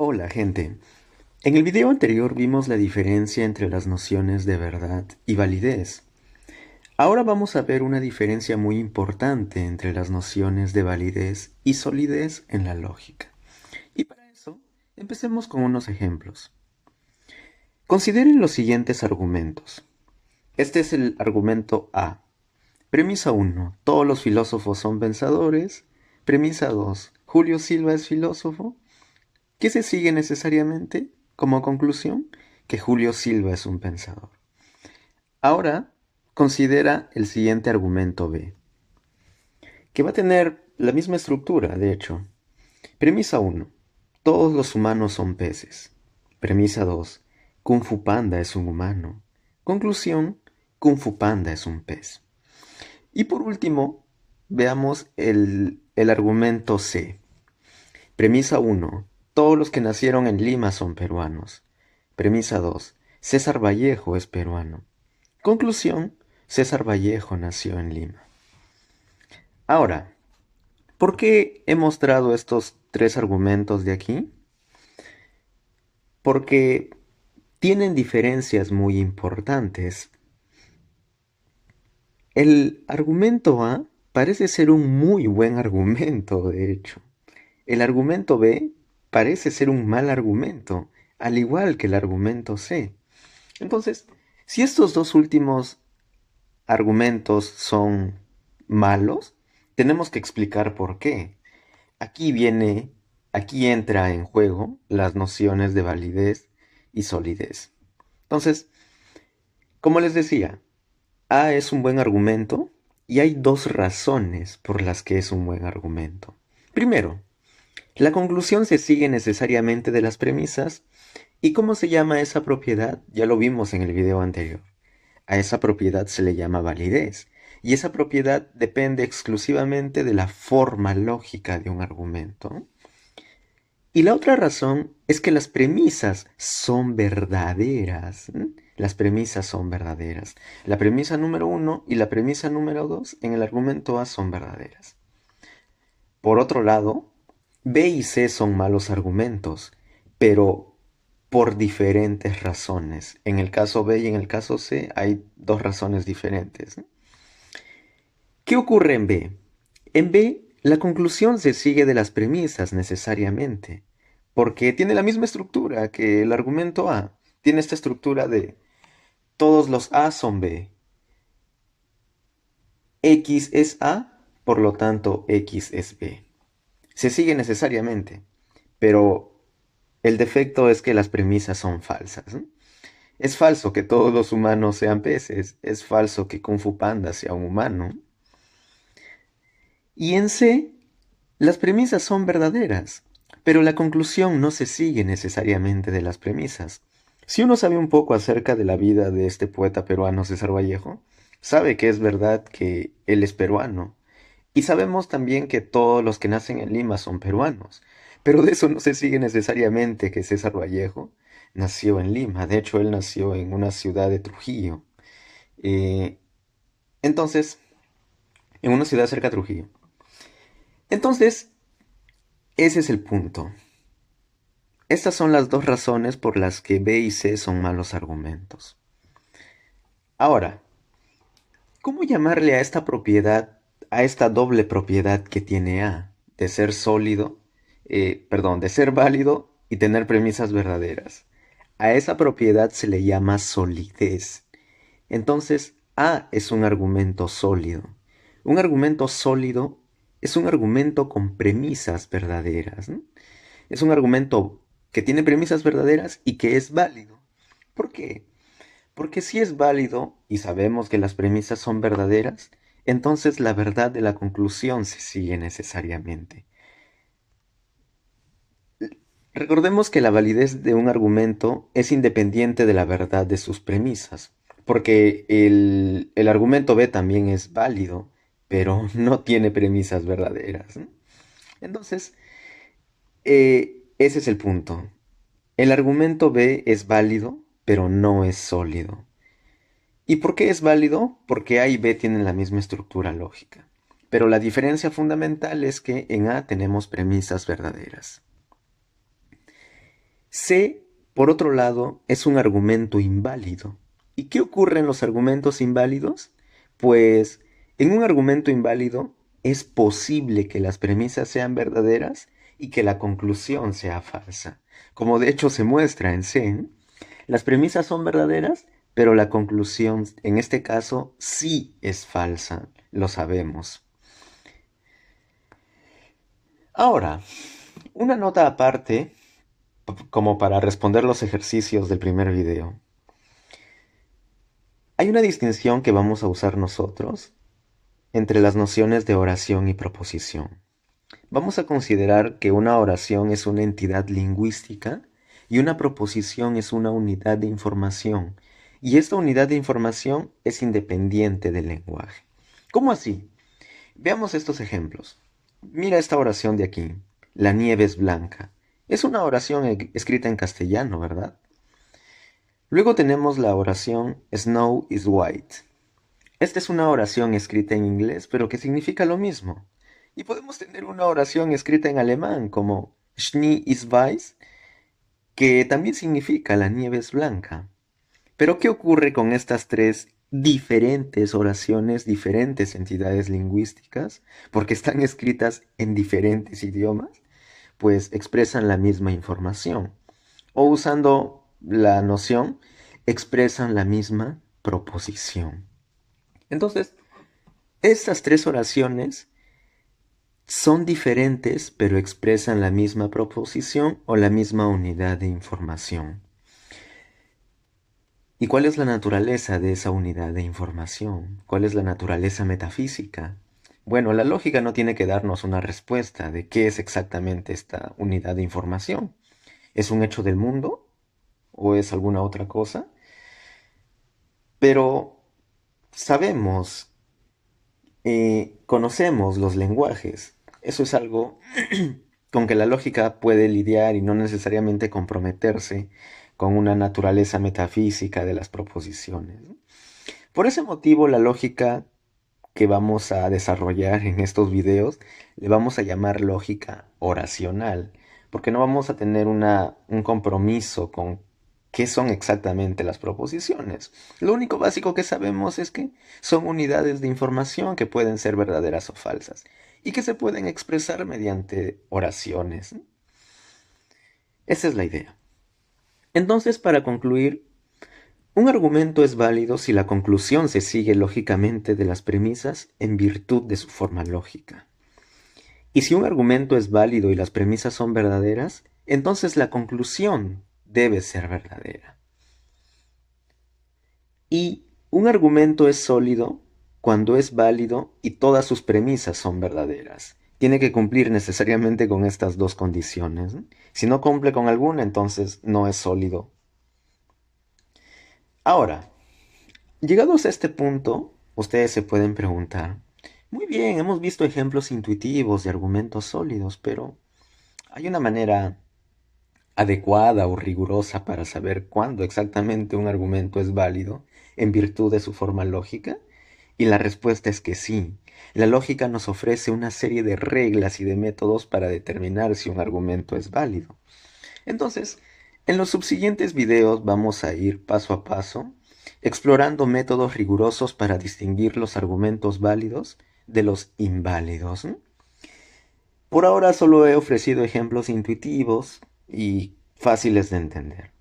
Hola gente, en el video anterior vimos la diferencia entre las nociones de verdad y validez. Ahora vamos a ver una diferencia muy importante entre las nociones de validez y solidez en la lógica. Y para eso, empecemos con unos ejemplos. Consideren los siguientes argumentos. Este es el argumento A. Premisa 1. Todos los filósofos son pensadores. Premisa 2. Julio Silva es filósofo. ¿Qué se sigue necesariamente como conclusión? Que Julio Silva es un pensador. Ahora, considera el siguiente argumento B, que va a tener la misma estructura, de hecho. Premisa 1. Todos los humanos son peces. Premisa 2. Kung Fu Panda es un humano. Conclusión, Kung Fu Panda es un pez. Y por último, veamos el argumento C. Premisa 1. Todos los que nacieron en Lima son peruanos. Premisa 2. César Vallejo es peruano. Conclusión. César Vallejo nació en Lima. Ahora, ¿por qué he mostrado estos tres argumentos de aquí? Porque tienen diferencias muy importantes. El argumento A parece ser un muy buen argumento, de hecho. El argumento B parece ser un mal argumento, al igual que el argumento C. Entonces, si estos dos últimos argumentos son malos, tenemos que explicar por qué. Aquí viene, aquí entra en juego las nociones de validez y solidez. Entonces, como les decía, A es un buen argumento y hay dos razones por las que es un buen argumento. Primero, la conclusión se sigue necesariamente de las premisas. ¿Y cómo se llama esa propiedad? Ya lo vimos en el video anterior. A esa propiedad se le llama validez. Y esa propiedad depende exclusivamente de la forma lógica de un argumento. Y la otra razón es que las premisas son verdaderas. Las premisas son verdaderas. La premisa número 1 y la premisa número 2 en el argumento A son verdaderas. Por otro lado, B y C son malos argumentos, pero por diferentes razones. En el caso B y en el caso C hay dos razones diferentes. ¿Qué ocurre en B? En B, la conclusión se sigue de las premisas necesariamente, porque tiene la misma estructura que el argumento A. Tiene esta estructura de todos los A son B. X es A, por lo tanto X es B. Se sigue necesariamente, pero el defecto es que las premisas son falsas. Es falso que todos los humanos sean peces, es falso que Kung Fu Panda sea un humano. Y en C, las premisas son verdaderas, pero la conclusión no se sigue necesariamente de las premisas. Si uno sabe un poco acerca de la vida de este poeta peruano César Vallejo, sabe que es verdad que él es peruano. Y sabemos también que todos los que nacen en Lima son peruanos. Pero de eso no se sigue necesariamente que César Vallejo nació en Lima. De hecho, él nació en una ciudad de Trujillo. Eh, entonces, en una ciudad cerca de Trujillo. Entonces, ese es el punto. Estas son las dos razones por las que B y C son malos argumentos. Ahora, ¿cómo llamarle a esta propiedad, a esta doble propiedad que tiene A, de ser sólido, de ser válido y tener premisas verdaderas? A esa propiedad se le llama solidez. Entonces, A es un argumento sólido. Un argumento sólido es un argumento con premisas verdaderas, ¿no? Es un argumento que tiene premisas verdaderas y que es válido. ¿Por qué? Porque si es válido y sabemos que las premisas son verdaderas, entonces la verdad de la conclusión se sigue necesariamente. Recordemos que la validez de un argumento es independiente de la verdad de sus premisas, porque el argumento B también es válido, pero no tiene premisas verdaderas, ¿no? Entonces, ese es el punto. El argumento B es válido, pero no es sólido. ¿Y por qué es válido? Porque A y B tienen la misma estructura lógica. Pero la diferencia fundamental es que en A tenemos premisas verdaderas. C, por otro lado, es un argumento inválido. ¿Y qué ocurre en los argumentos inválidos? Pues en un argumento inválido es posible que las premisas sean verdaderas y que la conclusión sea falsa, como de hecho se muestra en C, ¿eh? Las premisas son verdaderas, pero la conclusión en este caso sí es falsa, lo sabemos. Ahora, una nota aparte, como para responder los ejercicios del primer video. Hay una distinción que vamos a usar nosotros entre las nociones de oración y proposición. Vamos a considerar que una oración es una entidad lingüística y una proposición es una unidad de información. Y esta unidad de información es independiente del lenguaje. ¿Cómo así? Veamos estos ejemplos. Mira esta oración de aquí. La nieve es blanca. Es una oración escrita en castellano, ¿verdad? Luego tenemos la oración Snow is white. Esta es una oración escrita en inglés, pero que significa lo mismo. Y podemos tener una oración escrita en alemán como Schnee ist weiß, que también significa la nieve es blanca. Pero ¿qué ocurre con estas tres diferentes oraciones, diferentes entidades lingüísticas? Porque están escritas en diferentes idiomas, pues expresan la misma información. O usando la noción, expresan la misma proposición. Entonces, estas tres oraciones son diferentes, pero expresan la misma proposición o la misma unidad de información. ¿Y cuál es la naturaleza de esa unidad de información? ¿Cuál es la naturaleza metafísica? Bueno, la lógica no tiene que darnos una respuesta de qué es exactamente esta unidad de información. ¿Es un hecho del mundo? ¿O es alguna otra cosa? Pero sabemos, conocemos los lenguajes. Eso es algo con que la lógica puede lidiar y no necesariamente comprometerse con una naturaleza metafísica de las proposiciones. Por ese motivo, la lógica que vamos a desarrollar en estos videos le vamos a llamar lógica oracional, porque no vamos a tener un compromiso con qué son exactamente las proposiciones. Lo único básico que sabemos es que son unidades de información que pueden ser verdaderas o falsas y que se pueden expresar mediante oraciones. Esa es la idea. Entonces, para concluir, un argumento es válido si la conclusión se sigue lógicamente de las premisas en virtud de su forma lógica. Y si un argumento es válido y las premisas son verdaderas, entonces la conclusión debe ser verdadera. Y un argumento es sólido cuando es válido y todas sus premisas son verdaderas. Tiene que cumplir necesariamente con estas dos condiciones, ¿no? Si no cumple con alguna, entonces no es sólido. Ahora, llegados a este punto, ustedes se pueden preguntar, muy bien, hemos visto ejemplos intuitivos de argumentos sólidos, pero ¿hay una manera adecuada o rigurosa para saber cuándo exactamente un argumento es válido en virtud de su forma lógica? Y la respuesta es que sí. La lógica nos ofrece una serie de reglas y de métodos para determinar si un argumento es válido. Entonces, en los subsiguientes videos vamos a ir paso a paso, explorando métodos rigurosos para distinguir los argumentos válidos de los inválidos, ¿no? Por ahora solo he ofrecido ejemplos intuitivos y fáciles de entender.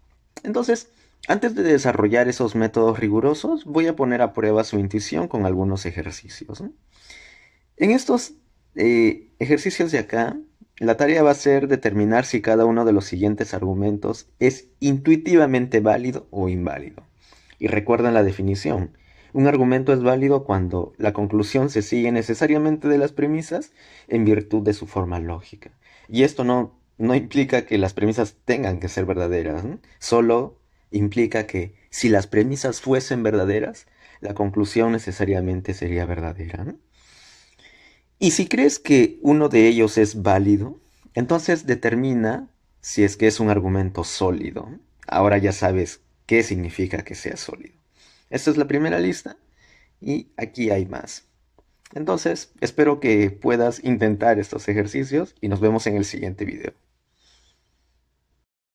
Entonces, antes de desarrollar esos métodos rigurosos, voy a poner a prueba su intuición con algunos ejercicios, ¿no? En estos ejercicios de acá, la tarea va a ser determinar si cada uno de los siguientes argumentos es intuitivamente válido o inválido. Y recuerden la definición. Un argumento es válido cuando la conclusión se sigue necesariamente de las premisas en virtud de su forma lógica. Y esto no implica que las premisas tengan que ser verdaderas, ¿no? Solo implica que si las premisas fuesen verdaderas, la conclusión necesariamente sería verdadera, ¿no? Y si crees que uno de ellos es válido, entonces determina si es que es un argumento sólido. Ahora ya sabes qué significa que sea sólido. Esta es la primera lista y aquí hay más. Entonces, espero que puedas intentar estos ejercicios y nos vemos en el siguiente video.